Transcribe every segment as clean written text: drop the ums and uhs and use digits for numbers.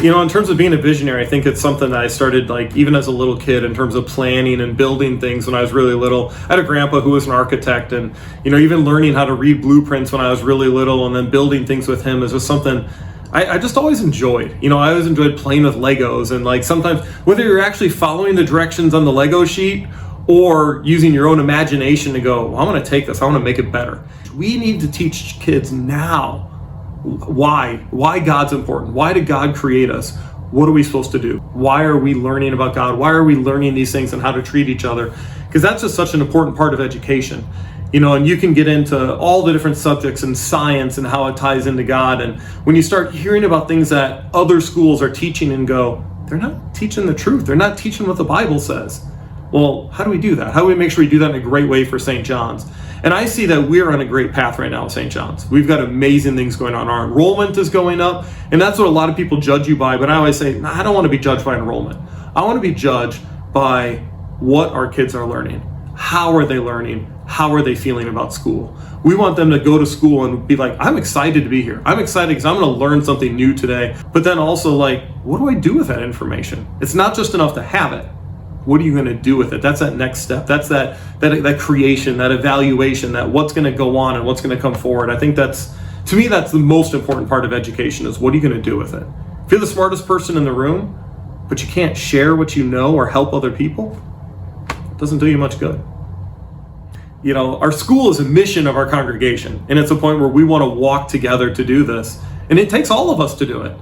In terms of being a visionary, I think it's something that I started like even as a little kid in terms of planning and building things when I was really little. I had a grandpa who was an architect, and even learning how to read blueprints when I was really little and then building things with him is just something I just always enjoyed. I always enjoyed playing with Legos, and like sometimes whether you're actually following the directions on the Lego sheet or using your own imagination to go, well, I'm going to take this, I want to make it better. We need to teach kids now why God's important. Why did God create us? What are we supposed to do? Why are we learning about God? Why are we learning these things and how to treat each other? Because that's just such an important part of education. And you can get into all the different subjects and science and how it ties into God. And when you start hearing about things that other schools are teaching and go, they're not teaching the truth. They're not teaching what the Bible says. Well, how do we do that? How do we make sure we do that in a great way for St. John's? And I see that we're on a great path right now with St. John's. We've got amazing things going on. Our enrollment is going up, and that's what a lot of people judge you by. But I always say, I don't want to be judged by enrollment. I want to be judged by what our kids are learning. How are they learning? How are they feeling about school? We want them to go to school and be like, I'm excited to be here. I'm excited because I'm going to learn something new today. But then also like, what do I do with that information? It's not just enough to have it. What are you going to do with it? That's that next step. That's that creation, that evaluation, that what's going to go on and what's going to come forward. I think to me, that's the most important part of education is what are you going to do with it? If you're the smartest person in the room, but you can't share what you know or help other people, it doesn't do you much good. Our school is a mission of our congregation, and it's a point where we want to walk together to do this. And it takes all of us to do it.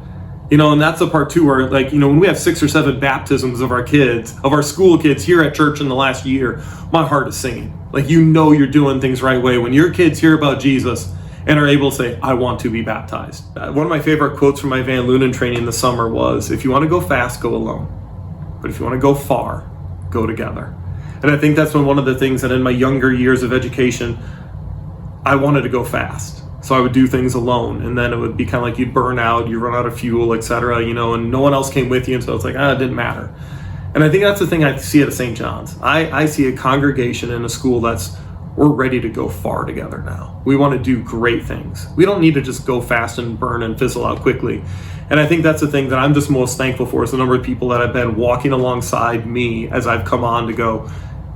And that's the part too where when we have 6 or 7 baptisms of our kids, of our school kids here at church in the last year, my heart is singing. You're doing things right way. When your kids hear about Jesus and are able to say, I want to be baptized. One of my favorite quotes from my Van Lunen training this summer was, if you want to go fast, go alone. But if you want to go far, go together. And I think that's one of the things that in my younger years of education, I wanted to go fast. So I would do things alone, and then it would be kind of like you'd burn out, you run out of fuel, etc., and no one else came with you, and so it's like, it didn't matter. And I think that's the thing I see at St. John's. I see a congregation in a school we're ready to go far together now. We want to do great things. We don't need to just go fast and burn and fizzle out quickly. And I think that's the thing that I'm just most thankful for is the number of people that have been walking alongside me as I've come on to go,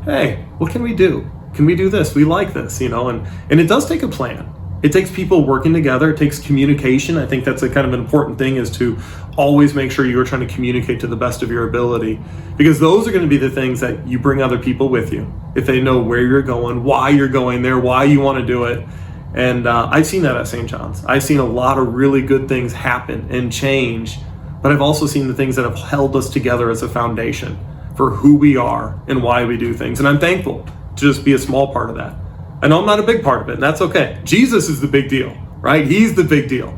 hey, what can we do? Can we do this? We like this, and it does take a plan. It takes people working together. It takes communication. I think that's a kind of an important thing is to always make sure you're trying to communicate to the best of your ability, because those are going to be the things that you bring other people with you. If they know where you're going, why you're going there, why you want to do it. And I've seen that at St. John's. I've seen a lot of really good things happen and change, but I've also seen the things that have held us together as a foundation for who we are and why we do things. And I'm thankful to just be a small part of that. I know I'm not a big part of it, and that's okay. Jesus is the big deal, right? He's the big deal.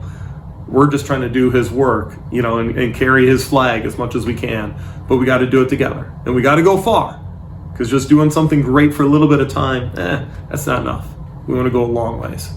We're just trying to do his work, and carry his flag as much as we can, but we got to do it together, and we got to go far, because just doing something great for a little bit of time, that's not enough. We want to go a long ways.